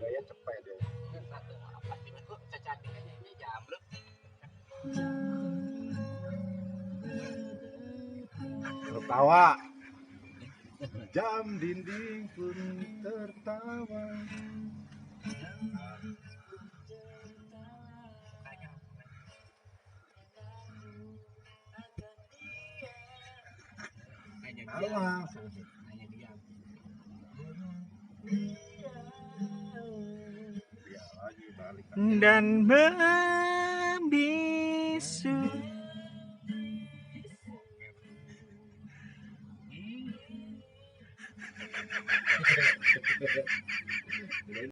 Gaya cepet deh. Tertawa. Jam dinding pun tertawa. Alah. Dia lagi balik. Dan membisu.